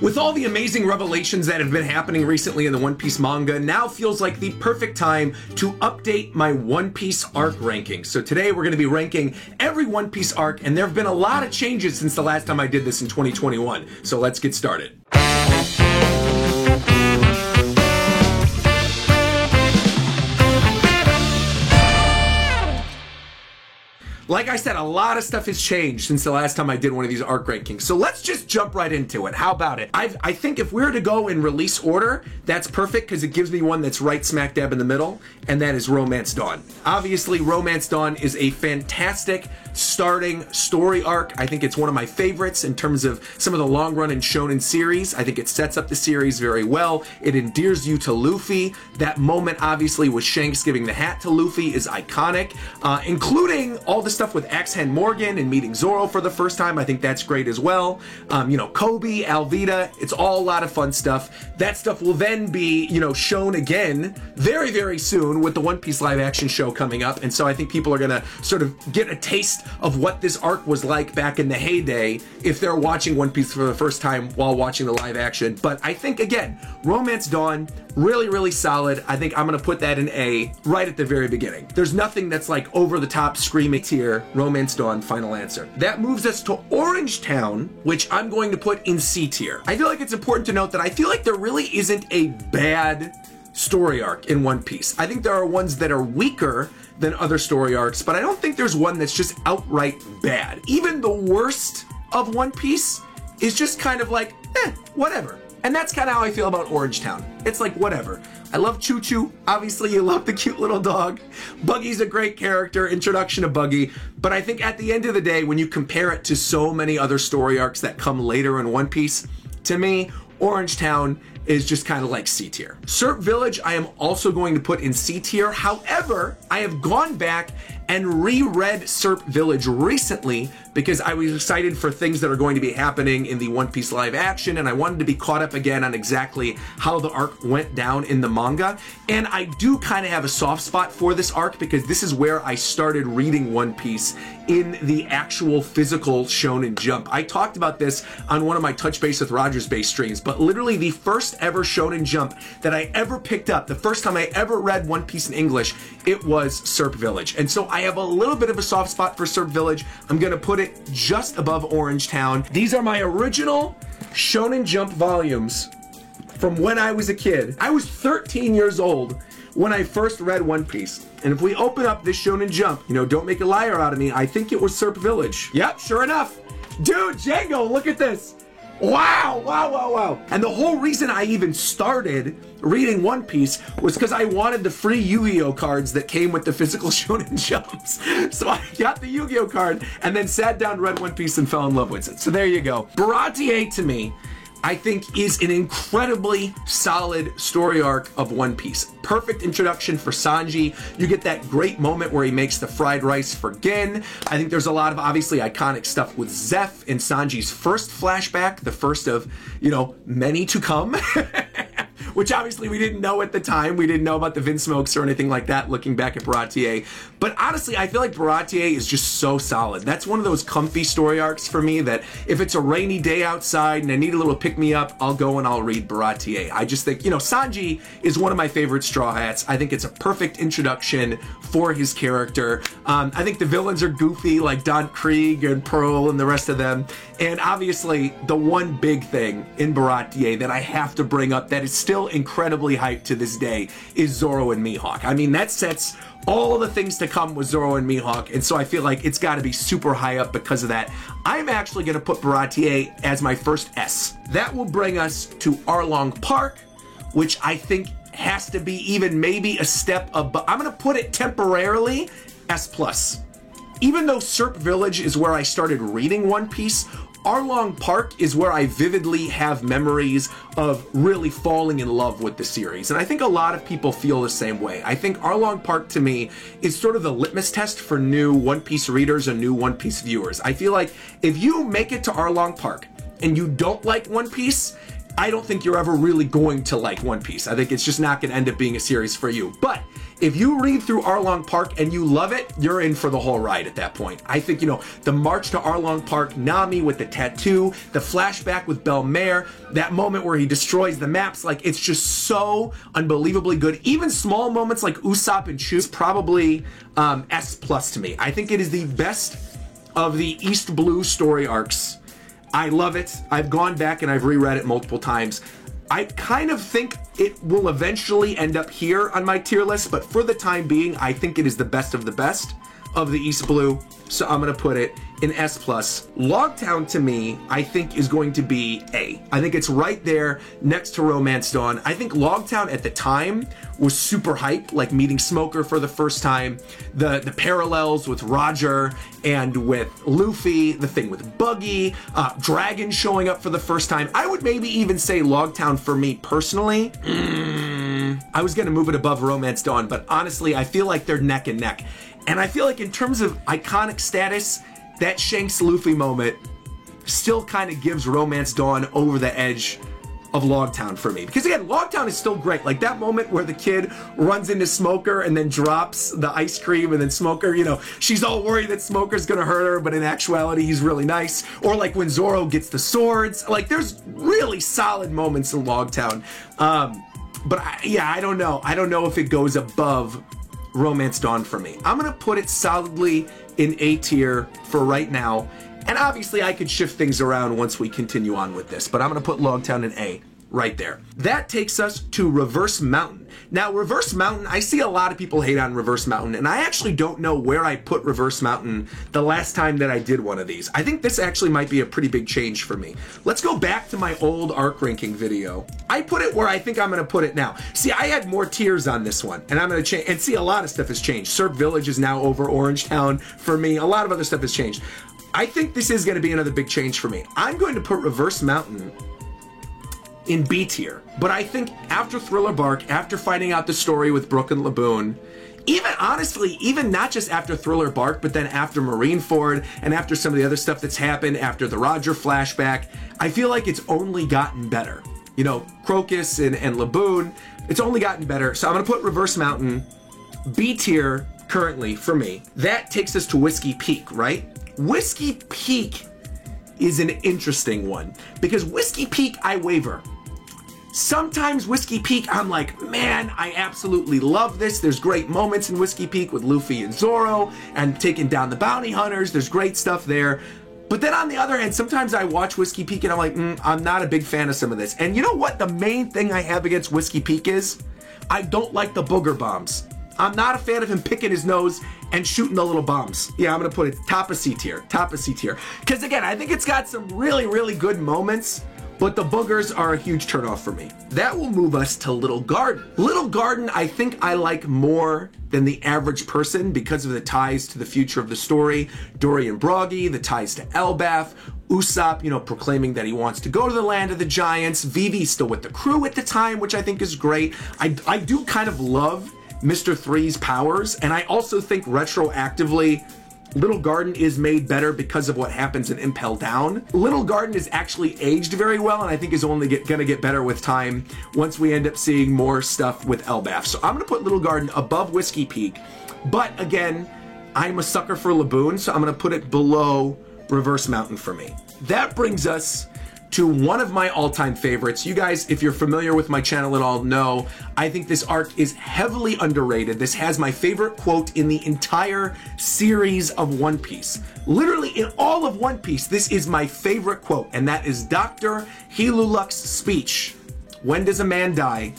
With all the amazing revelations that have been happening recently in the One Piece manga, now feels like the perfect time to update my One Piece arc ranking. So today we're going to be ranking every One Piece arc, and there have been a lot of changes since the last time I did this in 2021. So let's get started. Like I said, a lot of stuff has changed since the last time I did one of these arc rankings. So let's just jump right into it. How about it? I think if we were to go in release order, that's perfect because it gives me one that's right smack dab in the middle, and that is Romance Dawn. Obviously, Romance Dawn is a fantastic starting story arc. I think it's one of my favorites in terms of some of the long run and shonen series. I think it sets up the series very well. It endears you to Luffy. That moment, obviously, with Shanks giving the hat to Luffy is iconic, including all the stuff with Axe-Hand Morgan and meeting Zoro for the first time. I think that's great as well. You know, Kobe, Alvida, it's all a lot of fun stuff. That stuff will then be, you know, shown again very, very soon with the One Piece live action show coming up. And so I think people are gonna sort of get a taste of what this arc was like back in the heyday if they're watching One Piece for the first time while watching the live action. But I think, again, Romance Dawn, really, really solid. I think I'm gonna put that in A right at the very beginning. There's nothing that's like over the top screaming tier. Romance Dawn, final answer. That moves us to Orange Town, which I'm going to put in C tier. I feel like it's important to note that I feel like there really isn't a bad story arc in One Piece. I think there are ones that are weaker than other story arcs, but I don't think there's one that's just outright bad. Even the worst of One Piece is just kind of like, whatever. And that's kind of how I feel about Orange Town. It's like, whatever. I love Choo Choo. Obviously, you love the cute little dog. Buggy's a great character, introduction of Buggy. But I think at the end of the day, when you compare it to so many other story arcs that come later in One Piece, to me, Orange Town is just kind of like C tier. Serp Village, I am also going to put in C tier. However, I have gone back and reread Serp Village recently because I was excited for things that are going to be happening in the One Piece live action, and I wanted to be caught up again on exactly how the arc went down in the manga. And I do kind of have a soft spot for this arc because this is where I started reading One Piece in the actual physical Shonen Jump. I talked about this on one of my Touch Base with Rogers Base streams, but literally the first ever Shonen Jump that I ever picked up, the first time I ever read One Piece in English, it was Serp Village. And so I have a little bit of a soft spot for Serp Village. I'm gonna put it just above Orange Town. These are my original Shonen Jump volumes from when I was a kid. I was 13 years old when I first read One Piece. And if we open up this Shonen Jump, you know, don't make a liar out of me, I think it was Serp Village. Yep, sure enough. Dude, Django, look at this. Wow, wow, wow, wow. And the whole reason I even started reading One Piece was because I wanted the free Yu-Gi-Oh cards that came with the physical Shonen Jumps. So I got the Yu-Gi-Oh card and then sat down, read One Piece, and fell in love with it. So there you go. Baratie, to me, I think is an incredibly solid story arc of One Piece. Perfect introduction for Sanji. You get that great moment where he makes the fried rice for Gin. I think there's a lot of obviously iconic stuff with Zeph in Sanji's first flashback, the first of, you know, many to come. Which obviously we didn't know at the time. We didn't know about the Vinsmokes or anything like that looking back at Baratie. But honestly, I feel like Baratie is just so solid. That's one of those comfy story arcs for me that if it's a rainy day outside and I need a little pick-me-up, I'll go and I'll read Baratie. I just think, you know, Sanji is one of my favorite Straw Hats. I think it's a perfect introduction for his character. I think the villains are goofy, like Don Krieg and Pearl and the rest of them. And obviously, the one big thing in Baratie that I have to bring up that is still incredibly hyped to this day is Zoro and Mihawk. I mean, that sets all the things to come with Zoro and Mihawk, and so I feel like it's got to be super high up because of that. I'm actually going to put Baratie as my first S. That will bring us to Arlong Park, which I think has to be even maybe a step above. I'm going to put it temporarily S+. Even though Serp Village is where I started reading One Piece, Arlong Park is where I vividly have memories of really falling in love with the series. And I think a lot of people feel the same way. I think Arlong Park to me is sort of the litmus test for new One Piece readers and new One Piece viewers. I feel like if you make it to Arlong Park and you don't like One Piece, I don't think you're ever really going to like One Piece. I think it's just not going to end up being a series for you. But if you read through Arlong Park and you love it, you're in for the whole ride at that point. I think, you know, the march to Arlong Park, Nami with the tattoo, the flashback with Belmare, that moment where he destroys the maps, like, it's just so unbelievably good. Even small moments like Usopp and Chu is probably S+ to me. I think it is the best of the East Blue story arcs. I love it. I've gone back and I've reread it multiple times. I kind of think it will eventually end up here on my tier list, but for the time being, I think it is the best of the East Blue, so I'm gonna put it in S+. Logtown to me, I think is going to be A. I think it's right there next to Romance Dawn. I think Logtown at the time was super hype, like meeting Smoker for the first time, the parallels with Roger and with Luffy, the thing with Buggy, Dragon showing up for the first time. I would maybe even say Logtown for me personally. I was gonna move it above Romance Dawn, but honestly, I feel like they're neck and neck. And I feel like in terms of iconic status, that Shanks Luffy moment still kind of gives Romance Dawn over the edge of Logtown for me. Because again, Logtown is still great. Like that moment where the kid runs into Smoker and then drops the ice cream, and then Smoker, you know, she's all worried that Smoker's gonna hurt her, but in actuality, he's really nice. Or like when Zoro gets the swords. Like there's really solid moments in Logtown. But I don't know. I don't know if it goes above Romance Dawn for me. I'm gonna put it solidly in A tier for right now, and obviously I could shift things around once we continue on with this, but I'm gonna put Logtown in A right there. That takes us to Reverse Mountain. Now, Reverse Mountain, I see a lot of people hate on Reverse Mountain, and I actually don't know where I put Reverse Mountain the last time that I did one of these. I think this actually might be a pretty big change for me. Let's go back to my old arc ranking video. I put it where I think I'm gonna put it now. See, I had more tiers on this one, and I'm gonna change, and see, a lot of stuff has changed. Surf Village is now over Orange Town for me. A lot of other stuff has changed. I think this is gonna be another big change for me. I'm going to put Reverse Mountain in B tier. But I think after Thriller Bark, after finding out the story with Brook and Laboon, even honestly, even not just after Thriller Bark, but then after Marineford and after some of the other stuff that's happened, after the Roger flashback, I feel like it's only gotten better. You know, Crocus and Laboon, it's only gotten better. So I'm gonna put Reverse Mountain B tier currently for me. That takes us to Whiskey Peak, right? Whiskey Peak is an interesting one because Whiskey Peak, I waver. Sometimes Whiskey Peak, I'm like, man, I absolutely love this. There's great moments in Whiskey Peak with Luffy and Zoro and taking down the bounty hunters. There's great stuff there. But then on the other hand, sometimes I watch Whiskey Peak and I'm like, I'm not a big fan of some of this. And you know what the main thing I have against Whiskey Peak is? I don't like the booger bombs. I'm not a fan of him picking his nose and shooting the little bombs. Yeah, I'm gonna put it top of C tier, top of C tier. Because again, I think it's got some really, really good moments, but the boogers are a huge turnoff for me. That will move us to Little Garden. Little Garden, I think I like more than the average person because of the ties to the future of the story. Dory and Broggy, the ties to Elbaf, Usopp, you know, proclaiming that he wants to go to the land of the giants. Vivi still with the crew at the time, which I think is great. I do kind of love Mr. Three's powers, and I also think retroactively Little Garden is made better because of what happens in Impel Down. Little Garden is actually aged very well, and I think is only gonna get better with time once we end up seeing more stuff with Elbaf. So I'm gonna put Little Garden above Whiskey Peak, but again, I'm a sucker for Laboon, so I'm gonna put it below Reverse Mountain for me. That brings us to one of my all-time favorites. You guys, if you're familiar with my channel at all, know I think this arc is heavily underrated. This has my favorite quote in the entire series of One Piece. Literally in all of One Piece, this is my favorite quote, and that is Dr. Hiluluk's speech, "When does a man die?"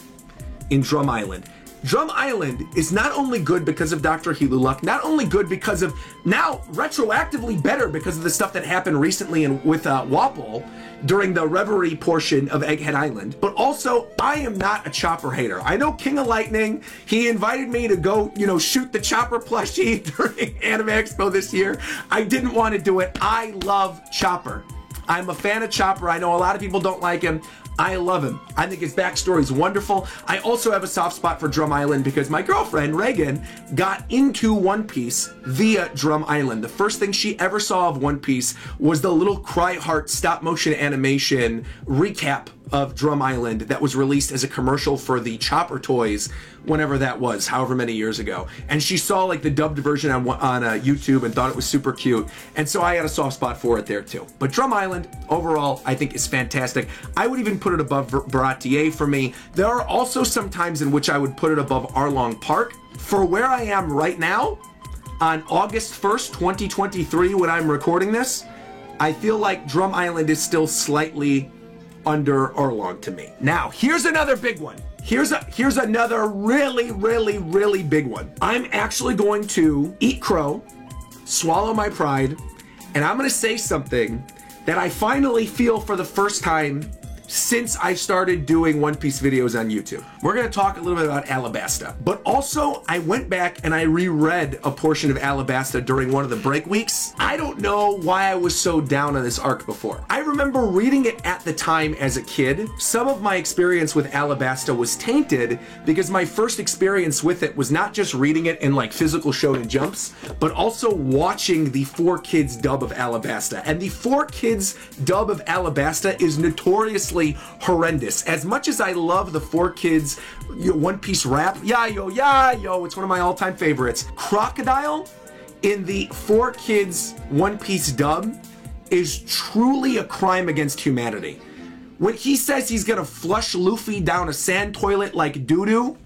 in Drum Island. Drum Island is not only good because of Dr. Hiluluk, not only good because of, now retroactively better because of the stuff that happened recently with Wapol during the Reverie portion of Egghead Island, but also I am not a Chopper hater. I know King of Lightning, he invited me to go, you know, shoot the Chopper plushie during Anime Expo this year. I didn't want to do it. I love Chopper. I'm a fan of Chopper. I know a lot of people don't like him. I love him. I think his backstory is wonderful. I also have a soft spot for Drum Island because my girlfriend, Reagan, got into One Piece via Drum Island. The first thing she ever saw of One Piece was the little Cry Heart stop motion animation recap of Drum Island that was released as a commercial for the Chopper toys whenever that was, however many years ago. And she saw like the dubbed version on YouTube and thought it was super cute. And so I had a soft spot for it there too. But Drum Island, overall, I think is fantastic. I would even put it above Baratier for me. There are also some times in which I would put it above Arlong Park. For where I am right now, on August 1st, 2023, when I'm recording this, I feel like Drum Island is still slightly under Arlong to me. Now, here's another big one. Here's another really big one. I'm actually going to eat crow, swallow my pride, and I'm gonna say something that I finally feel for the first time since I started doing One Piece videos on YouTube. We're gonna talk a little bit about Alabasta, but also I went back and I reread a portion of Alabasta during one of the break weeks. I don't know why I was so down on this arc before. I remember reading it at the time as a kid. Some of my experience with Alabasta was tainted because my first experience with it was not just reading it in like physical Shonen Jumps, but also watching the 4Kids dub of Alabasta. And the 4Kids dub of Alabasta is notoriously horrendous. As much as I love the 4Kids One Piece rap, yeah yo, it's one of my all-time favorites. Crocodile in the 4Kids One Piece dub is truly a crime against humanity. When he says he's gonna flush Luffy down a sand toilet like doo-doo,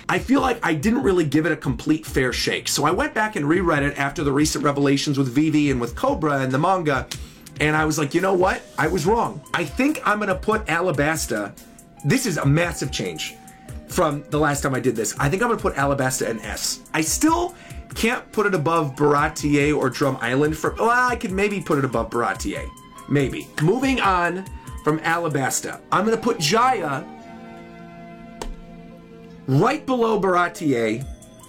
I feel like I didn't really give it a complete fair shake. So I went back and reread it after the recent revelations with Vivi and with Cobra and the manga, and I was like, you know what? I was wrong. I think I'm gonna put Alabasta, this is a massive change from the last time I did this. I think I'm gonna put Alabasta in S. I still can't put it above Baratier or Drum Island well, I could maybe put it above Baratier. Maybe. Moving on from Alabasta, I'm gonna put Jaya right below Baratier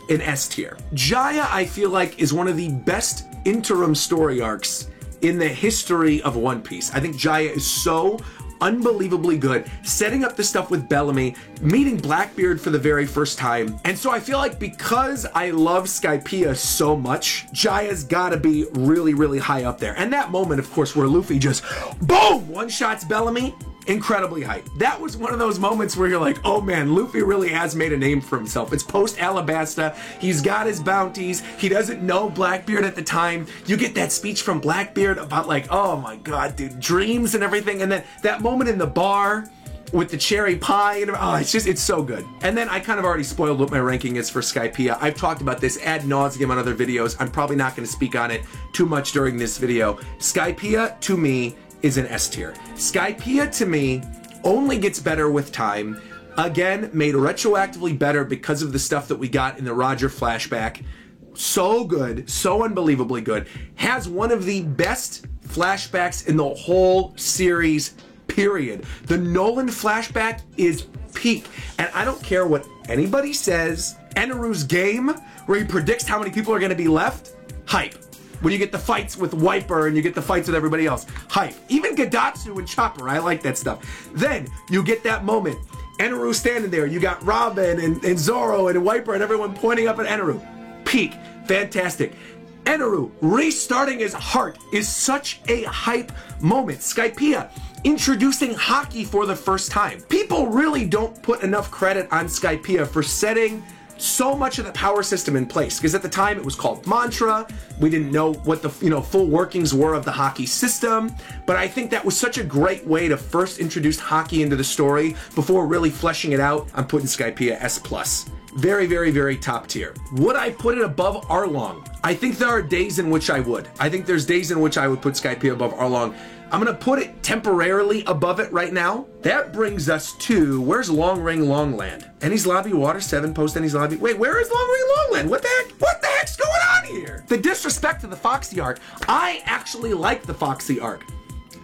in S tier. Jaya, I feel like, is one of the best interim story arcs in the history of One Piece. I think Jaya is so unbelievably good, setting up the stuff with Bellamy, meeting Blackbeard for the very first time. And so I feel like because I love Skypiea so much, Jaya's gotta be really high up there. And that moment, of course, where Luffy just, boom, one-shots Bellamy, incredibly hype. That was one of those moments where you're like, oh man, Luffy really has made a name for himself. It's post Alabasta. He's got his bounties. He doesn't know Blackbeard at the time. You get that speech from Blackbeard about like, oh my god, dude, dreams and everything. And then that moment in the bar with the cherry pie and oh, it's so good. And then I kind of already spoiled what my ranking is for Skypiea. I've talked about this ad nauseum on other videos. I'm probably not going to speak on it too much during this video. Skypiea, to me, is an S tier. Skypiea, to me, only gets better with time. Again, made retroactively better because of the stuff that we got in the Roger flashback. So good, so unbelievably good. Has one of the best flashbacks in the whole series, period. The Nolan flashback is peak. And I don't care what anybody says. Eneru's game, where he predicts how many people are going to be left, hype. When you get the fights with Wiper and you get the fights with everybody else, hype. Even Gadatsu and Chopper, I like that stuff. Then you get that moment. Eneru standing there. You got Robin and Zoro and Wiper and everyone pointing up at Eneru. Peak. Fantastic. Eneru restarting his heart is such a hype moment. Skypiea introducing Haki for the first time. People really don't put enough credit on Skypiea for setting so much of the power system in place, because at the time it was called Mantra. We didn't know what the full workings were of the Haki system, but I think that was such a great way to first introduce Haki into the story before really fleshing it out. I'm putting Skypiea S+. Very top tier. Would I put it above Arlong? I think there are days in which I would. I think there's days in which I would put Skypiea above Arlong. I'm gonna put it temporarily above it right now. That brings us to, where's Long Ring Longland? Enies Lobby Water 7 post Enies Lobby. Wait, where is Long Ring Longland? What the heck? What the heck's going on here? The disrespect to the Foxy arc. I actually like the Foxy arc.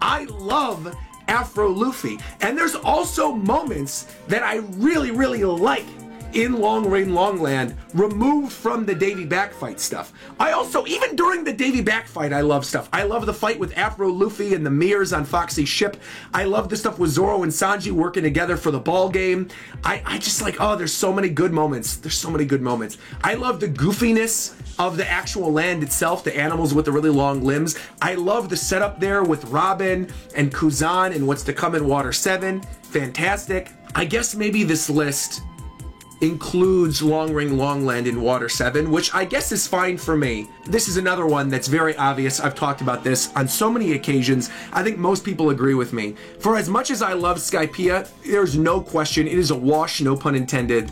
I love Afro Luffy. And there's also moments that I really like in Long Rain Longland, removed from the Davy Back fight stuff. I also, even during the Davy Back fight, I love stuff. I love the fight with Afro Luffy and the mirrors on Foxy's ship. I love the stuff with Zoro and Sanji working together for the ball game. I just like, oh, there's so many good moments. There's so many good moments. I love the goofiness of the actual land itself, the animals with the really long limbs. I love the setup there with Robin and Kuzan and what's to come in Water 7. Fantastic. I guess maybe this list includes Long Ring Longland in Water 7, which I guess is fine for me. This is another one that's very obvious. I've talked about this on so many occasions. I think most people agree with me. For as much as I love Skypiea, there's no question it is a wash, no pun intended.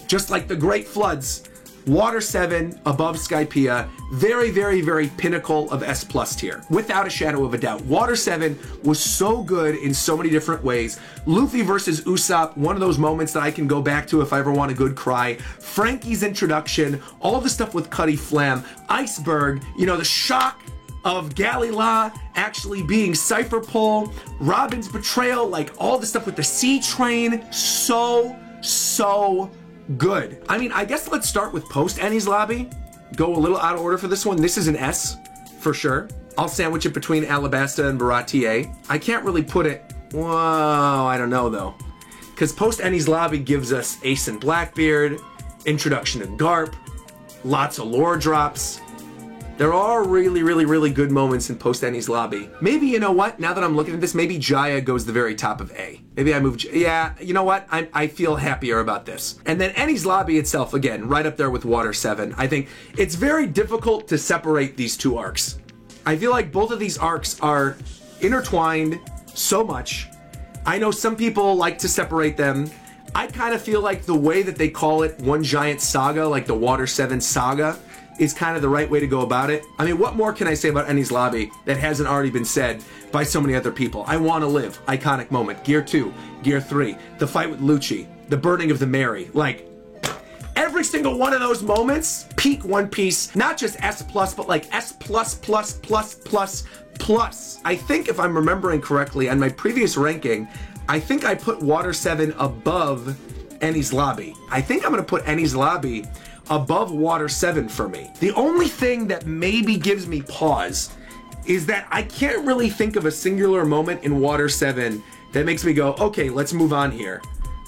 Just like the Great Floods, Water 7 above Skypiea, very, very, very pinnacle of S+ tier, without a shadow of a doubt. Water 7 was so good in so many different ways. Luffy versus Usopp, one of those moments that I can go back to if I ever want a good cry. Frankie's introduction, all the stuff with Cutty Flam, Iceberg, you know, the shock of Galila actually being Cypher Pole, Robin's betrayal, like all the stuff with the Sea Train, so good. I mean, I guess let's start with post Enies Lobby. Go a little out of order for this one. This is an S for sure. I'll sandwich it between Alabasta and Baratie. I can't really put it, whoa, I don't know though. Because post Enies Lobby gives us Ace and Blackbeard, introduction to Garp, lots of lore drops. There are really, really, really good moments in post Enies Lobby. Maybe, you know what, now that I'm looking at this, maybe Jaya goes the very top of A. Maybe I move, yeah, you know what, I feel happier about this. And then Enies Lobby itself, again, right up there with Water 7. I think it's very difficult to separate these two arcs. I feel like both of these arcs are intertwined so much. I know some people like to separate them. I kind of feel like the way that they call it one giant saga, like the Water 7 saga, is kind of the right way to go about it. I mean, what more can I say about Enies Lobby that hasn't already been said by so many other people? I Want to Live, iconic moment. Gear 2, Gear 3, the fight with Lucci, the burning of the Mary. Like, every single one of those moments, peak One Piece, not just S+, but like S+++++++. I think if I'm remembering correctly, on my previous ranking, I think I put Water 7 above Enies Lobby. I think I'm gonna put Enies Lobby above Water 7 for me. The only thing that maybe gives me pause is that I can't really think of a singular moment in Water 7 that makes me go, okay, let's move on here.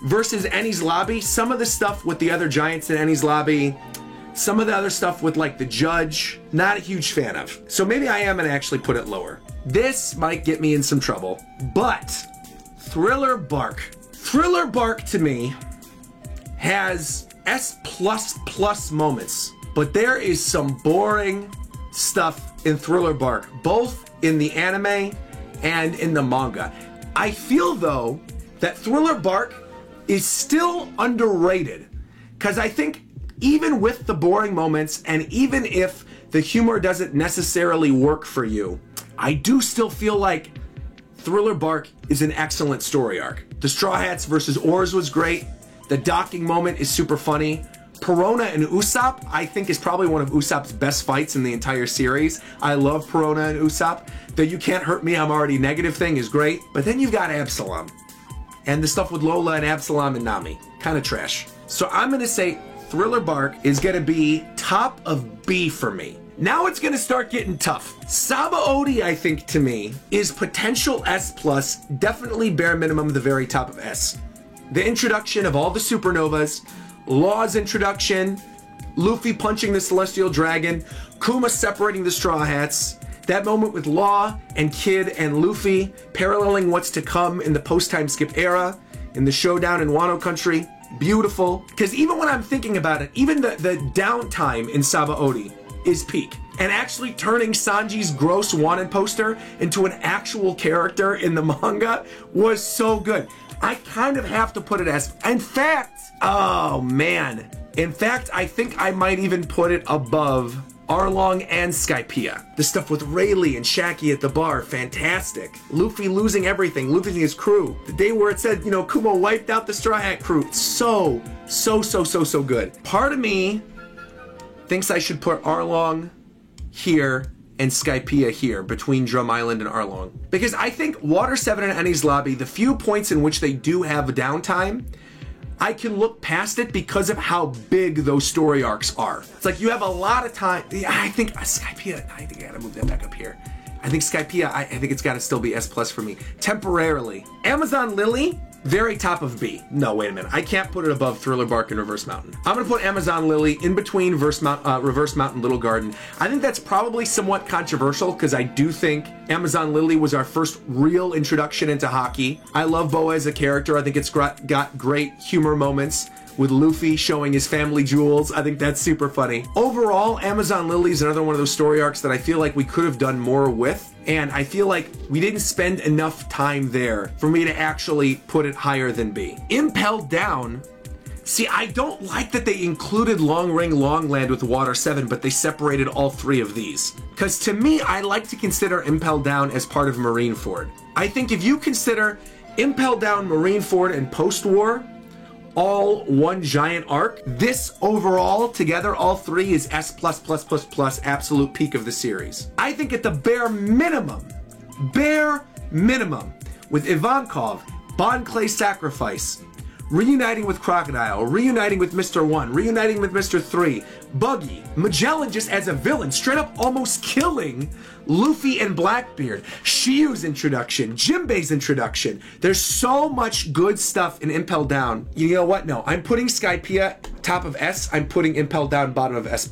Versus Enies Lobby, some of the stuff with the other giants in Enies Lobby, some of the other stuff with like the Judge, not a huge fan of. So maybe I am gonna actually put it lower. This might get me in some trouble, but Thriller Bark. Thriller Bark to me has S++ moments, but there is some boring stuff in Thriller Bark, both in the anime and in the manga. I feel though that Thriller Bark is still underrated, because I think even with the boring moments and even if the humor doesn't necessarily work for you, I do still feel like Thriller Bark is an excellent story arc. The Straw Hats versus Oars was great. The docking moment is super funny. Perona and Usopp, I think, is probably one of Usopp's best fights in the entire series. I love Perona and Usopp. The You Can't Hurt Me, I'm Already Negative thing is great. But then you've got Absalom. And the stuff with Lola and Absalom and Nami. Kind of trash. So I'm going to say Thriller Bark is going to be top of B for me. Now it's going to start getting tough. Sabaody, I think, to me, is potential S+, definitely bare minimum the very top of S. The introduction of all the supernovas, Law's introduction, Luffy punching the Celestial Dragon, Kuma separating the Straw Hats, that moment with Law and Kid and Luffy paralleling what's to come in the post-time skip era, in the showdown in Wano Country, beautiful. Because even when I'm thinking about it, even the downtime in Sabaody is peak. And actually turning Sanji's gross wanted poster into an actual character in the manga was so good. I kind of have to put it as, in fact, oh man. In fact, I think I might even put it above Arlong and Skypiea. The stuff with Rayleigh and Shaggy at the bar, fantastic. Luffy losing everything, losing his crew. The day where it said, you know, Kuma wiped out the Straw Hat crew. So good. Part of me thinks I should put Arlong here and Skypiea here, between Drum Island and Arlong. Because I think Water 7 and Enies Lobby, the few points in which they do have downtime, I can look past it because of how big those story arcs are. It's like you have a lot of time. Yeah, I think Skypiea, I think I gotta move that back up here. I think Skypiea, I think it's gotta still be S+ for me, temporarily. Amazon Lily, very top of B. No, wait a minute. I can't put it above Thriller Bark and Reverse Mountain. I'm gonna put Amazon Lily in between Reverse Mountain, Little Garden. I think that's probably somewhat controversial because I do think Amazon Lily was our first real introduction into hockey. I love Boa as a character. I think it's got great humor moments with Luffy showing his family jewels. I think that's super funny. Overall, Amazon Lily is another one of those story arcs that I feel like we could have done more with. And I feel like we didn't spend enough time there for me to actually put it higher than B. Impelled Down, see, I don't like that they included Long Ring Longland with Water 7, but they separated all three of these. Because to me, I like to consider Impelled Down as part of Marineford. I think if you consider Impelled Down, Marineford, and Post-War all one giant arc, this overall together, all three, is S++++, absolute peak of the series. I think at the bare minimum, with Ivankov, Bon Clay Sacrifice, reuniting with Crocodile, reuniting with Mr. 1, reuniting with Mr. 3, Buggy, Magellan just as a villain, straight up almost killing Luffy and Blackbeard, Shiyu's introduction, Jinbei's introduction. There's so much good stuff in Impelled Down. You know what? No, I'm putting Skypiea top of S. I'm putting Impelled Down bottom of S+.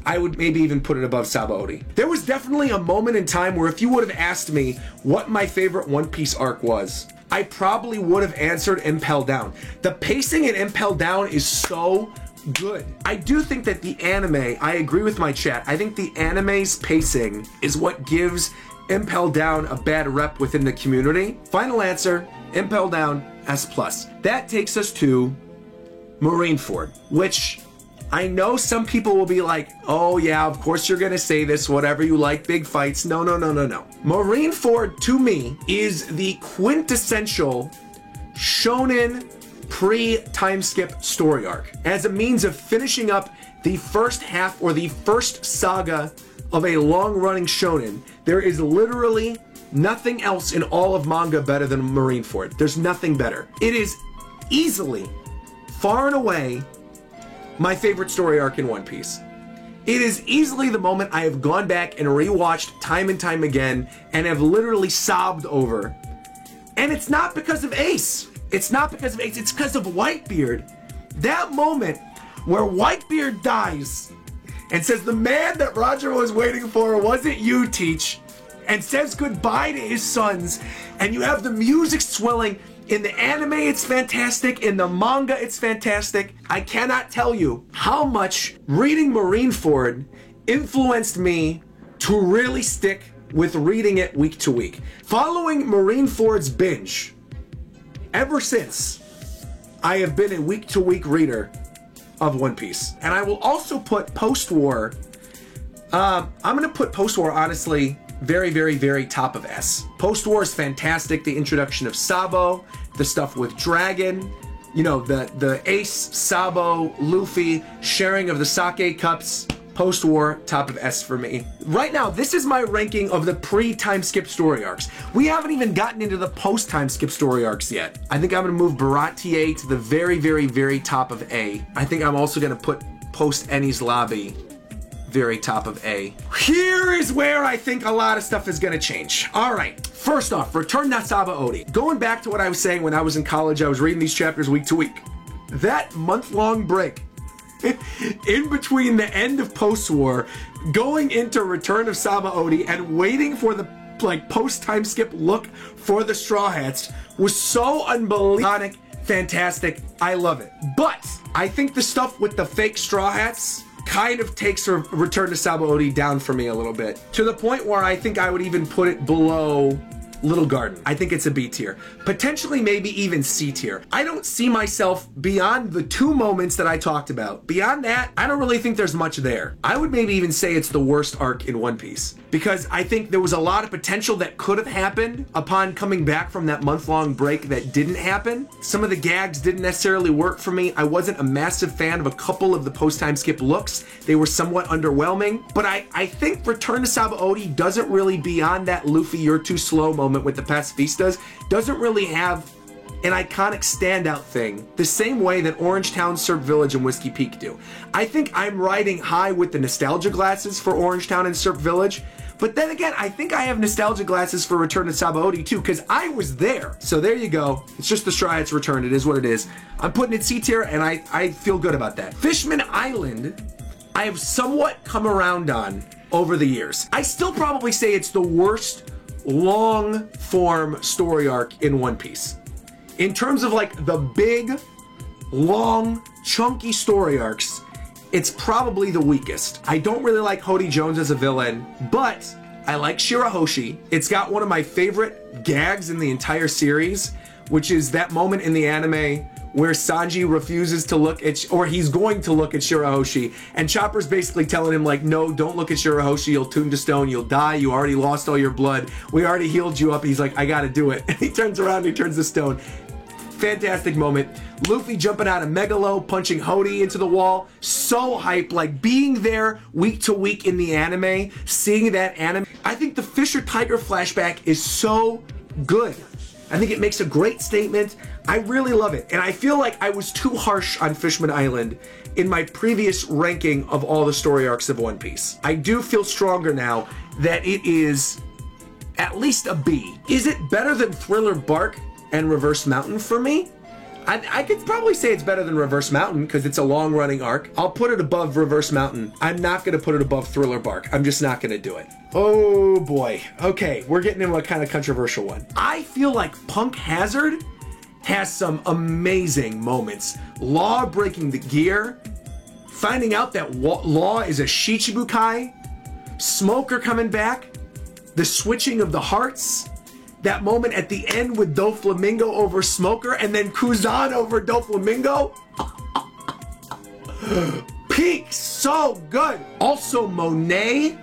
I would maybe even put it above Sabaody. There was definitely a moment in time where if you would have asked me what my favorite One Piece arc was, I probably would have answered Impelled Down. The pacing in Impelled Down is so good. I do think that the anime, I agree with my chat, I think the anime's pacing is what gives Impelled Down a bad rep within the community. Final answer, Impelled Down, S+. That takes us to Marineford, which I know some people will be like, oh yeah, of course you're gonna say this, whatever you like, big fights. No. Marineford, to me, is the quintessential shonen pre-time skip story arc, as a means of finishing up the first half or the first saga of a long-running shonen. There is literally nothing else in all of manga better than Marineford. There's nothing better. It is easily, far and away, my favorite story arc in One Piece. It is easily the moment I have gone back and rewatched time and time again and have literally sobbed over. And it's not because of Ace. It's not because of Ace, it's because of Whitebeard. That moment where Whitebeard dies and says, the man that Roger was waiting for wasn't you, Teach, and says goodbye to his sons, and you have the music swelling. In the anime, it's fantastic. In the manga, it's fantastic. I cannot tell you how much reading Marineford influenced me to really stick with reading it week to week. Following Marineford's binge, ever since, I have been a week-to-week reader of One Piece. And I will also put Post-War, I'm gonna put Post-War, honestly, very top of S. Post-War is fantastic. The introduction of Sabo, the stuff with Dragon, you know, the Ace, Sabo, Luffy, sharing of the sake cups. Post-War, top of S for me. Right now, this is my ranking of the pre-time skip story arcs. We haven't even gotten into the post-time skip story arcs yet. I think I'm gonna move Barat TA to the very top of A. I think I'm also gonna put post-Enies Lobby very top of A. Here is where I think a lot of stuff is gonna change. All right, first off, Return to Sabaody. Going back to what I was saying when I was in college, I was reading these chapters week to week. That month-long break in between the end of Post-War, going into Return of Sabaody, and waiting for the post-time skip look for the Straw Hats was so unbelievable, fantastic. I love it. But I think the stuff with the fake Straw Hats kind of takes Return to Sabaody down for me a little bit, to the point where I think I would even put it below Little Garden. I think it's a B tier. Potentially maybe even C tier. I don't see myself beyond the two moments that I talked about. Beyond that, I don't really think there's much there. I would maybe even say it's the worst arc in One Piece, because I think there was a lot of potential that could have happened upon coming back from that month-long break that didn't happen. Some of the gags didn't necessarily work for me. I wasn't a massive fan of a couple of the post-time skip looks. They were somewhat underwhelming, but I think Return to Sabaody doesn't really, beyond that Luffy, you're too slow moment with the pacifistas, doesn't really have an iconic standout thing the same way that Orangetown, Surf Village, and Whiskey Peak do. I think I'm riding high with the nostalgia glasses for Orangetown and Surf Village, but then again, I think I have nostalgia glasses for Return to Sabaody too, because I was there. So there you go. It's just the Straw Hats Return. It is what it is. I'm putting it C tier, and I feel good about that. Fishman Island, I have somewhat come around on over the years. I still probably say it's the worst long form story arc in One Piece. In terms of like the big, long, chunky story arcs, it's probably the weakest. I don't really like Hody Jones as a villain, but I like Shirahoshi. It's got one of my favorite gags in the entire series, which is that moment in the anime where Sanji refuses to look at, or he's going to look at Shirahoshi, and Chopper's basically telling him like, no, don't look at Shirahoshi, you'll tune to stone, you'll die, you already lost all your blood, we already healed you up. He's like, I gotta do it. And he turns around and he turns to stone. Fantastic moment. Luffy jumping out of Megalo, punching Hody into the wall. So hype, like being there week to week in the anime, seeing that anime. I think the Fisher Tiger flashback is so good. I think it makes a great statement. I really love it. And I feel like I was too harsh on Fishman Island in my previous ranking of all the story arcs of One Piece. I do feel stronger now that it is at least a B. Is it better than Thriller Bark and Reverse Mountain for me? I could probably say it's better than Reverse Mountain because it's a long-running arc. I'll put it above Reverse Mountain. I'm not going to put it above Thriller Bark. I'm just not going to do it. Oh boy. Okay, we're getting into a kind of controversial one. I feel like Punk Hazard has some amazing moments. Law breaking the gear, finding out that Law is a Shichibukai, Smoker coming back, the switching of the hearts, that moment at the end with Doflamingo over Smoker, and then Kuzan over Doflamingo. Peak, so good. Also, Monet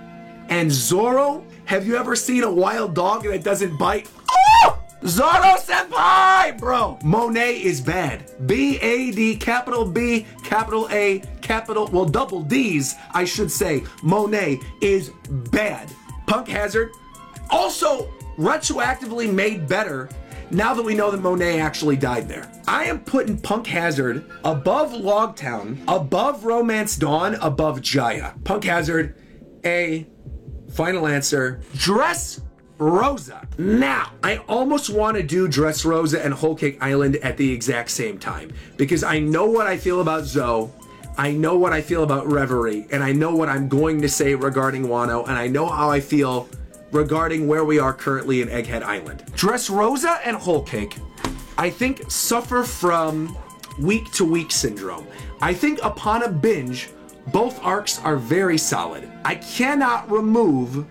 and Zoro. Have you ever seen a wild dog that doesn't bite? Oh! Zoro senpai, bro. Monet is bad. B-A-D, capital B, capital A, capital, well, double D's, I should say. Monet is bad. Punk Hazard. Also, retroactively made better now that we know that Monet actually died there. I am putting Punk Hazard above Logtown, above Romance Dawn, above Jaya. Punk Hazard, A. Final answer. Dress Rosa. Now, I almost want to do Dress Rosa and Whole Cake Island at the exact same time because I know what I feel about Zoe, I know what I feel about Reverie, and I know what I'm going to say regarding Wano, and I know how I feel regarding where we are currently in Egghead Island. Dress Rosa and Whole Cake, I think, suffer from week-to-week syndrome. I think upon a binge, both arcs are very solid. I cannot remove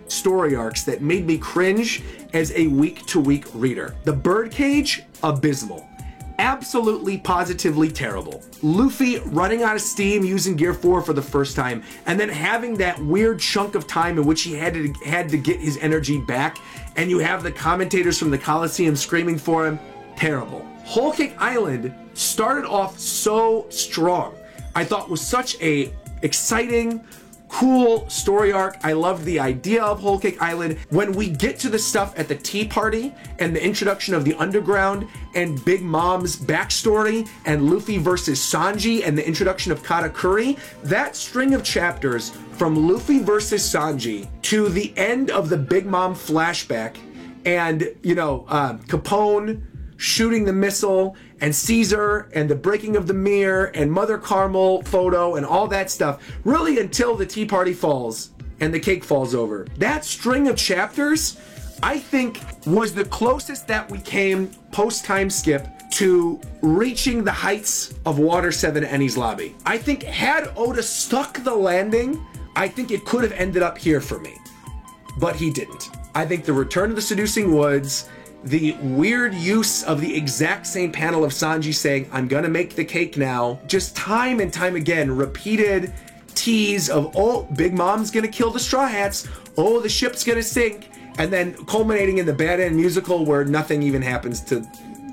story arcs that made me cringe as a week-to-week reader. The Birdcage, abysmal. Absolutely, positively terrible. Luffy running out of steam using Gear 4 for the first time, and then having that weird chunk of time in which he had to get his energy back, and you have the commentators from the Coliseum screaming for him. Terrible. Whole Cake Island started off so strong. I thought was such a exciting, cool story arc. I loved the idea of Whole Cake Island. When we get to the stuff at the Tea Party and the introduction of the Underground and Big Mom's backstory and Luffy versus Sanji and the introduction of Katakuri, that string of chapters from Luffy versus Sanji to the end of the Big Mom flashback and, you know, Capone shooting the missile and Caesar and the breaking of the mirror and Mother Carmel photo and all that stuff, really until the Tea Party falls and the cake falls over. That string of chapters, I think, was the closest that we came post-time skip to reaching the heights of Water 7 Enies Lobby. I think had Oda stuck the landing, I think it could have ended up here for me, but he didn't. I think the Return of the Seducing Woods, the weird use of the exact same panel of Sanji saying, I'm gonna make the cake now, just time and time again, repeated tease of, oh, Big Mom's gonna kill the Straw Hats, oh, the ship's gonna sink, and then culminating in the Bad End musical where nothing even happens to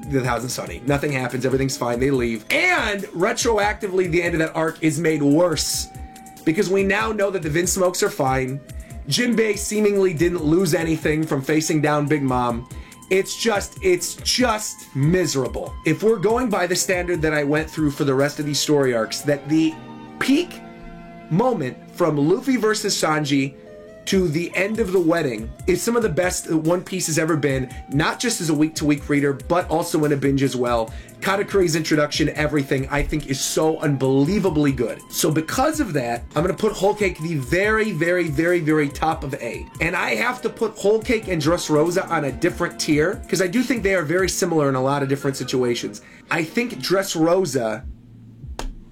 the Thousand Sunny. Nothing happens, everything's fine, they leave. And retroactively, the end of that arc is made worse because we now know that the Vinsmokes are fine. Jinbei seemingly didn't lose anything from facing down Big Mom. It's just miserable. If we're going by the standard that I went through for the rest of these story arcs, that the peak moment from Luffy versus Sanji to the end of the wedding is some of the best One Piece has ever been, not just as a week-to-week reader, but also in a binge as well. Katakuri's introduction, everything, I think is so unbelievably good. So because of that, I'm gonna put Whole Cake the very, very, very, very top of A. And I have to put Whole Cake and Dressrosa on a different tier, because I do think they are very similar in a lot of different situations. I think Dressrosa,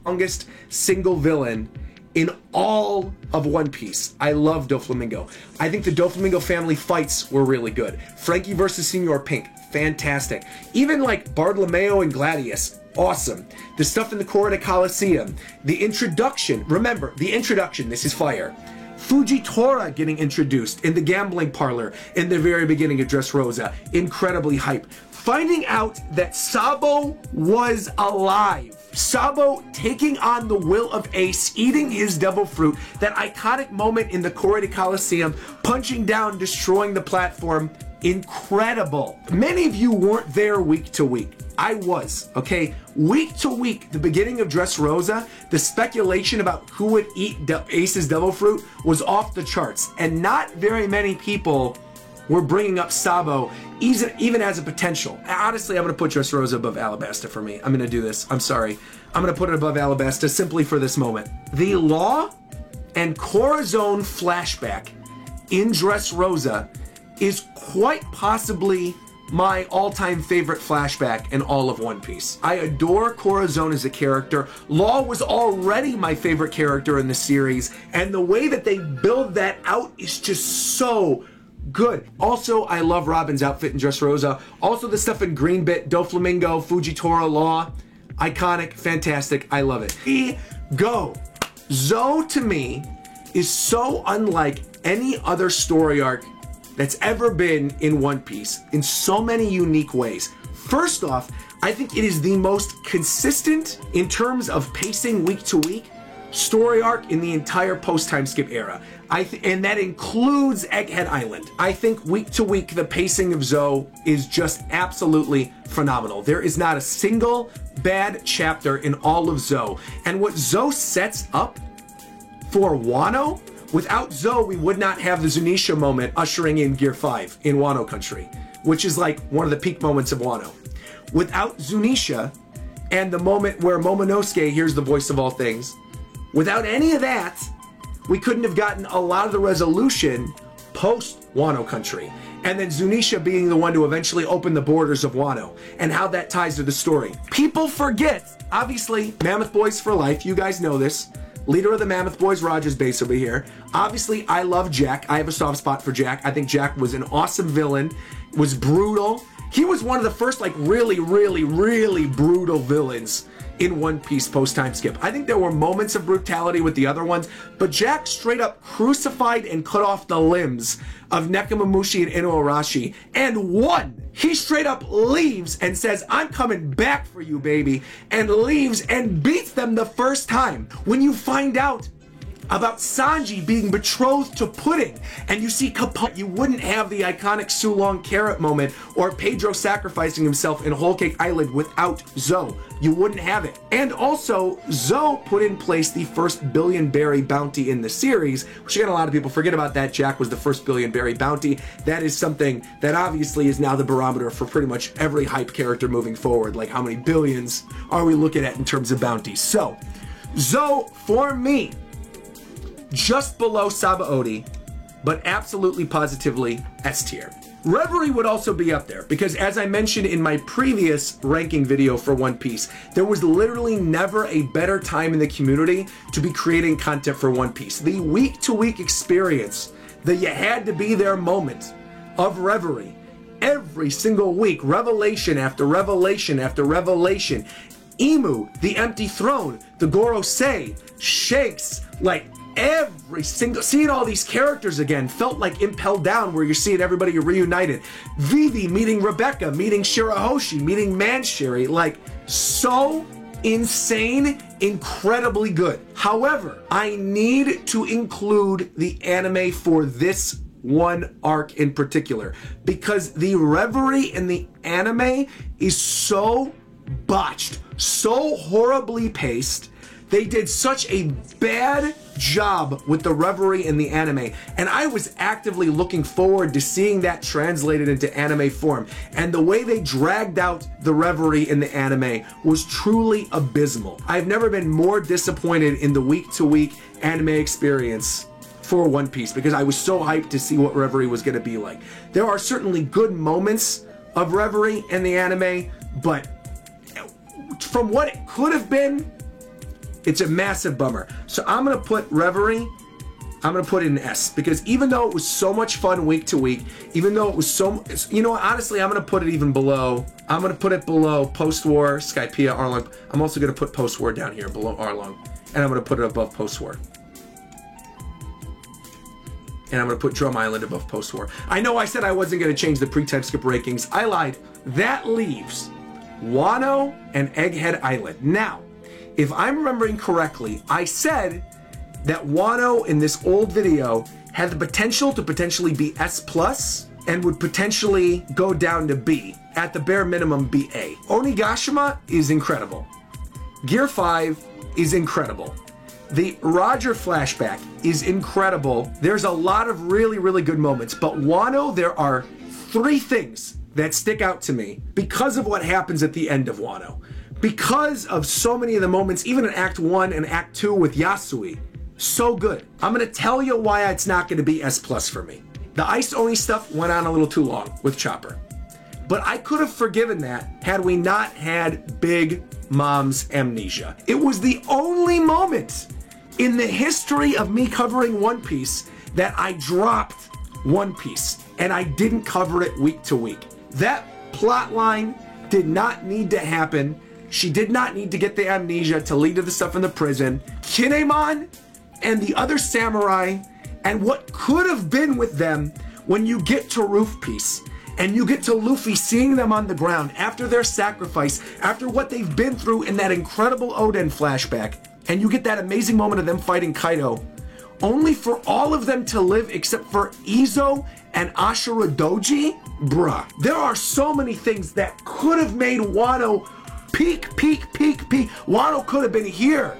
longest single villain in all of One Piece. I love Doflamingo. I think the Doflamingo family fights were really good. Frankie versus Senor Pink, fantastic. Even like Bartolomeo and Gladius, awesome. The stuff in the Corridor Coliseum, the introduction, remember, the introduction, this is fire. Fujitora getting introduced in the gambling parlor in the very beginning of Dressrosa, incredibly hype. Finding out that Sabo was alive. Sabo taking on the will of Ace, eating his devil fruit, that iconic moment in the Corridor Coliseum, punching down, destroying the platform, incredible. Many of you weren't there week to week. I was, okay? Week to week, the beginning of Dressrosa, the speculation about who would eat Ace's devil fruit was off the charts, and not very many people were bringing up Sabo even as a potential. Honestly, I'm going to put Dressrosa above Alabasta for me. I'm going to do this. I'm sorry. I'm going to put it above Alabasta simply for this moment. The Law and Corazon flashback in Dressrosa is quite possibly my all-time favorite flashback in all of One Piece. I adore Corazon as a character. Law was already my favorite character in the series, and the way that they build that out is just so good. Also, I love Robin's outfit in Dressrosa. Also, the stuff in Greenbit, Doflamingo, Fujitora, Law, iconic, fantastic. I love it. Go. Zou, to me, is so unlike any other story arc that's ever been in One Piece in so many unique ways. First off, I think it is the most consistent in terms of pacing week to week story arc in the entire post-time skip era. And that includes Egghead Island. I think week to week, the pacing of Zou is just absolutely phenomenal. There is not a single bad chapter in all of Zou. And what Zou sets up for Wano, without Zou, we would not have the Zunisha moment ushering in Gear 5 in Wano Country, which is like one of the peak moments of Wano. Without Zunisha and the moment where Momonosuke hears the voice of all things, without any of that, we couldn't have gotten a lot of the resolution post Wano Country. And then Zunisha being the one to eventually open the borders of Wano, and how that ties to the story. People forget, obviously, Mammoth Boys for life, you guys know this. Leader of the Mammoth Boys, Rogers Base over here. Obviously, I love Jack. I have a soft spot for Jack. I think Jack was an awesome villain, was brutal. He was one of the first, like, really, really, really brutal villains in One Piece post-time skip. I think there were moments of brutality with the other ones, but Jack straight up crucified and cut off the limbs of Nekomamushi and Inuarashi and won. He straight up leaves and says, "I'm coming back for you, baby," and leaves and beats them the first time. When you find out about Sanji being betrothed to Pudding, and you see Capone, you wouldn't have the iconic Sulong carrot moment or Pedro sacrificing himself in Whole Cake Island without Zou. You wouldn't have it. And also, Zou put in place the first billion berry bounty in the series, which again, a lot of people forget about that. Jack was the first billion berry bounty. That is something that obviously is now the barometer for pretty much every hype character moving forward. Like, how many billions are we looking at in terms of bounties? So, Zou, for me, just below Sabaody, but absolutely positively S tier. Reverie would also be up there because, as I mentioned in my previous ranking video for One Piece, there was literally never a better time in the community to be creating content for One Piece. The week-to-week experience, the you had to be there moment of Reverie, every single week, revelation after revelation after revelation. Imu, the empty throne, the Gorosei, Shanks, like, every single, seeing all these characters again felt like Impel Down, where you're seeing everybody reunited. Vivi meeting Rebecca, meeting Shirahoshi, meeting Manshiri, like, so insane, incredibly good. However, I need to include the anime for this one arc in particular, because the Reverie in the anime is so botched, so horribly paced. They did such a bad job with the Reverie in the anime, and I was actively looking forward to seeing that translated into anime form. And the way they dragged out the Reverie in the anime was truly abysmal. I've never been more disappointed in the week-to-week anime experience for One Piece, because I was so hyped to see what Reverie was going to be like. There are certainly good moments of Reverie in the anime, but from what it could have been, it's a massive bummer. So I'm going to put Reverie, I'm going to put it in S, because even though it was so much fun week to week, even though it was so, you know, honestly, I'm going to put it even below. I'm going to put it below Post-War, Skypiea, Arlong. I'm also going to put Post-War down here below Arlong, and I'm going to put it above Post-War. And I'm going to put Drum Island above Post-War. I know I said I wasn't going to change the pre-time skip rankings. I lied. That leaves Wano and Egghead Island. Now, if I'm remembering correctly, I said that Wano in this old video had the potential to potentially be S+ and would potentially go down to B. At the bare minimum, be A. Onigashima is incredible. Gear 5 is incredible. The Roger flashback is incredible. There's a lot of really, really good moments, but Wano, there are 3 things that stick out to me because of what happens at the end of Wano. Because of so many of the moments, even in Act 1 and Act 2 with Yasui. So good. I'm going to tell you why it's not going to be S+ for me. The Ice Oni stuff went on a little too long with Chopper. But I could have forgiven that had we not had Big Mom's amnesia. It was the only moment in the history of me covering One Piece that I dropped One Piece and I didn't cover it week to week. That plot line did not need to happen. She did not need to get the amnesia to lead to the stuff in the prison. Kinemon and the other samurai and what could have been with them when you get to Roof Piece and you get to Luffy seeing them on the ground after their sacrifice, after what they've been through in that incredible Oden flashback, and you get that amazing moment of them fighting Kaido, only for all of them to live except for Izo and Ashura Doji? Bruh. There are so many things that could have made Wano peak. Wano could have been here.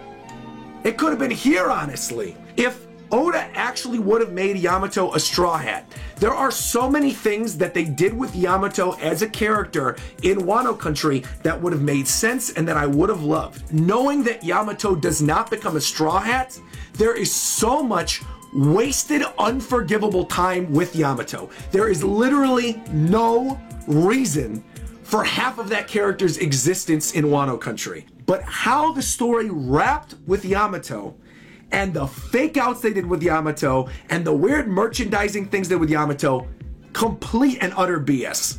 It could have been here, honestly. If Oda actually would have made Yamato a Straw Hat. There are so many things that they did with Yamato as a character in Wano Country that would have made sense and that I would have loved. Knowing that Yamato does not become a Straw Hat, there is so much wasted, unforgivable time with Yamato. There is literally no reason for half of that character's existence in Wano Country. But how the story wrapped with Yamato and the fake outs they did with Yamato and the weird merchandising things they did with Yamato, complete and utter BS.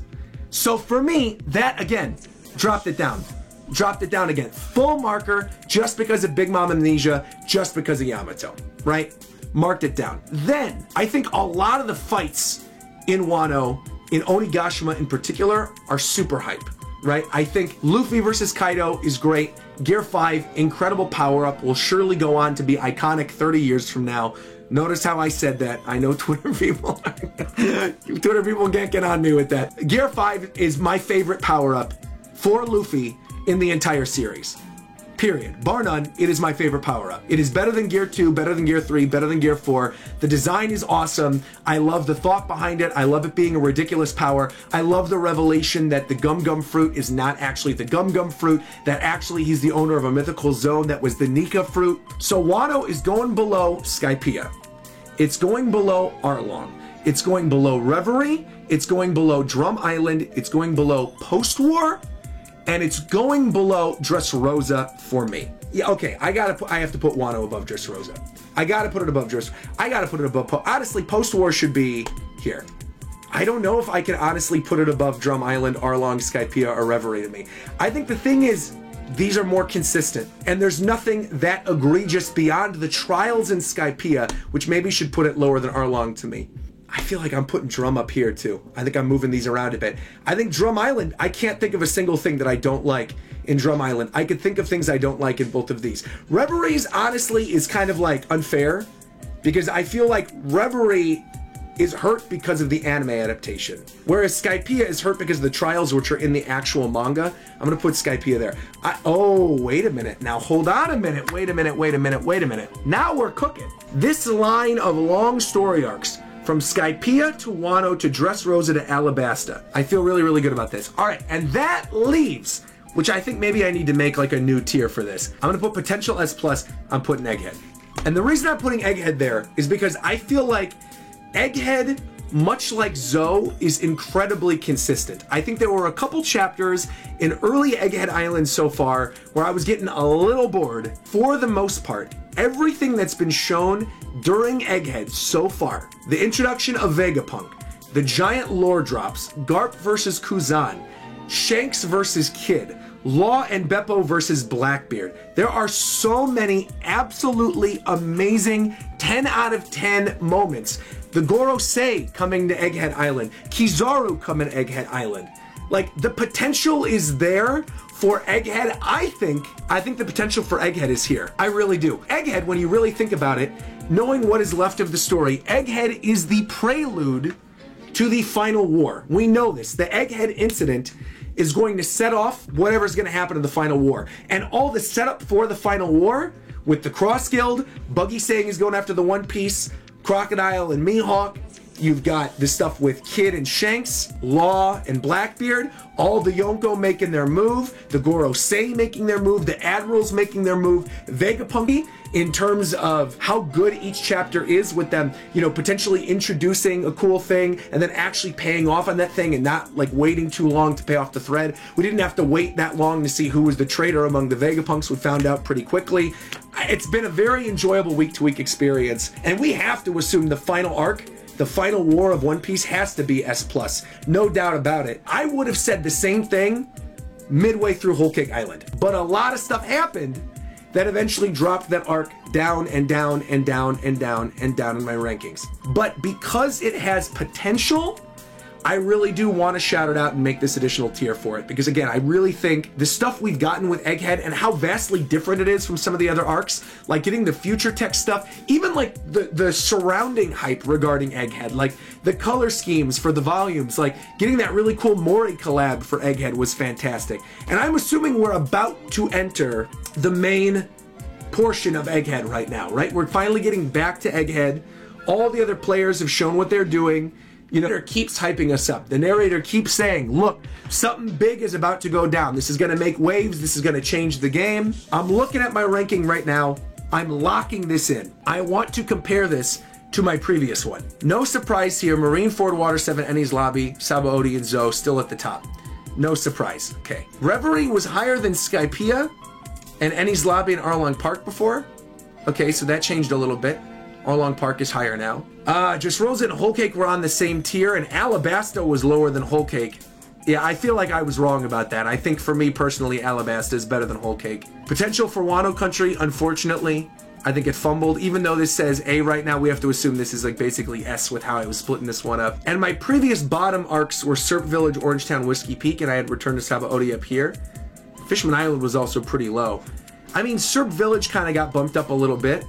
So for me, that again, dropped it down. Dropped it down again. Full marker just because of Big Mom amnesia, just because of Yamato, right? Marked it down. Then, I think a lot of the fights in Wano, in Onigashima in particular, are super hype, right? I think Luffy versus Kaido is great. Gear 5, incredible power-up, will surely go on to be iconic 30 years from now. Notice how I said that. I know Twitter people can't get on me with that. Gear 5 is my favorite power-up for Luffy in the entire series. Period. Bar none, it is my favorite power-up. It is better than Gear 2, better than Gear 3, better than Gear 4. The design is awesome. I love the thought behind it. I love it being a ridiculous power. I love the revelation that the Gum Gum fruit is not actually the Gum Gum fruit, that actually he's the owner of a mythical zone that was the Nika fruit. So Wano is going below Skypiea. It's going below Arlong. It's going below Reverie. It's going below Drum Island. It's going below Post-War. And it's going below Dressrosa for me. Yeah, okay, I have to put Wano above Dressrosa. I gotta put it above honestly, Post-War should be here. I don't know if I can honestly put it above Drum Island, Arlong, Skypiea, or Reverie to me. I think the thing is, these are more consistent, and there's nothing that egregious beyond the trials in Skypiea, which maybe should put it lower than Arlong to me. I feel like I'm putting Drum up here too. I think I'm moving these around a bit. I think Drum Island, I can't think of a single thing that I don't like in Drum Island. I could think of things I don't like in both of these. Reverie's honestly is kind of like unfair because I feel like Reverie is hurt because of the anime adaptation. Whereas Skypiea is hurt because of the trials which are in the actual manga. I'm gonna put Skypiea there. Oh, wait a minute. Now hold on a minute. Wait a minute. Now we're cooking. This line of long story arcs from Skypiea to Wano to Dressrosa to Alabasta. I feel really, really good about this. All right, and that leaves, which I think maybe I need to make like a new tier for this. I'm gonna put Potential S+, I'm putting Egghead. And the reason I'm putting Egghead there is because I feel like Egghead, much like Zoe, is incredibly consistent. I think there were a couple chapters in early Egghead Island so far where I was getting a little bored. For the most part, everything that's been shown during Egghead so far, the introduction of Vegapunk, the giant lore drops, Garp versus Kuzan, Shanks versus Kid, Law and Beppo versus Blackbeard. There are so many absolutely amazing 10 out of 10 moments. The Gorosei coming to Egghead Island, Kizaru coming to Egghead Island. Like, the potential is there for Egghead. I think the potential for Egghead is here. I really do. Egghead, when you really think about it, knowing what is left of the story, Egghead is the prelude to the final war. We know this. The Egghead incident is going to set off whatever's going to happen in the final war. And all the setup for the final war, with the Cross Guild, Buggy saying he's going after the One Piece, Crocodile and Mihawk, you've got the stuff with Kid and Shanks, Law and Blackbeard, all the Yonko making their move, the Gorosei making their move, the Admirals making their move, Vegapunk, in terms of how good each chapter is with them, you know, potentially introducing a cool thing and then actually paying off on that thing and not like waiting too long to pay off the thread. We didn't have to wait that long to see who was the traitor among the Vegapunks. We found out pretty quickly. It's been a very enjoyable week-to-week experience, and we have to assume the final arc, the final war of One Piece, has to be S+. No doubt about it. I would have said the same thing midway through Whole Cake Island, but a lot of stuff happened that eventually dropped that arc down and down and down and down and down in my rankings. But because it has potential, I really do want to shout it out and make this additional tier for it. Because again, I really think the stuff we've gotten with Egghead and how vastly different it is from some of the other arcs, like getting the future tech stuff, even like the surrounding hype regarding Egghead, like the color schemes for the volumes, like getting that really cool Mori collab for Egghead was fantastic. And I'm assuming we're about to enter the main portion of Egghead right now, right? We're finally getting back to Egghead. All the other players have shown what they're doing. You know, the narrator keeps hyping us up. The narrator keeps saying, look, something big is about to go down. This is going to make waves. This is going to change the game. I'm looking at my ranking right now. I'm locking this in. I want to compare this to my previous one. No surprise here. Marineford, Water 7, Enies Lobby, Sabaody, and Zoe still at the top. No surprise. Okay. Reverie was higher than Skypiea and Enies Lobby and Arlong Park before. Okay, so that changed a little bit. Arlong Park is higher now. Dressrosa and Whole Cake were on the same tier, and Alabasta was lower than Whole Cake. Yeah, I feel like I was wrong about that. I think for me personally, Alabasta is better than Whole Cake. Potential for Wano Country, unfortunately, I think it fumbled. Even though this says A right now, we have to assume this is like basically S with how I was splitting this one up. And my previous bottom arcs were Serp Village, Orangetown, Whiskey Peak, and I had returned to Sabaody up here. Fishman Island was also pretty low. I mean, Serp Village kind of got bumped up a little bit.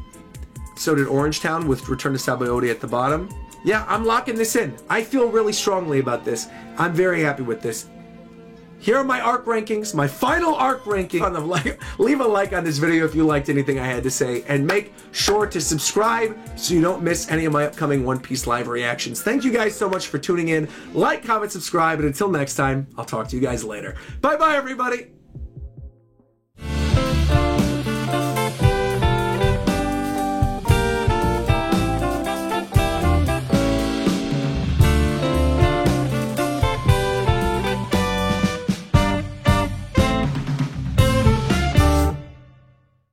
So did Orangetown with Return to Sabaody at the bottom. Yeah, I'm locking this in. I feel really strongly about this. I'm very happy with this. Here are my arc rankings, my final arc ranking. Leave a like on this video if you liked anything I had to say, and make sure to subscribe so you don't miss any of my upcoming One Piece live reactions. Thank you guys so much for tuning in. Like, comment, subscribe, and until next time, I'll talk to you guys later. Bye-bye, everybody!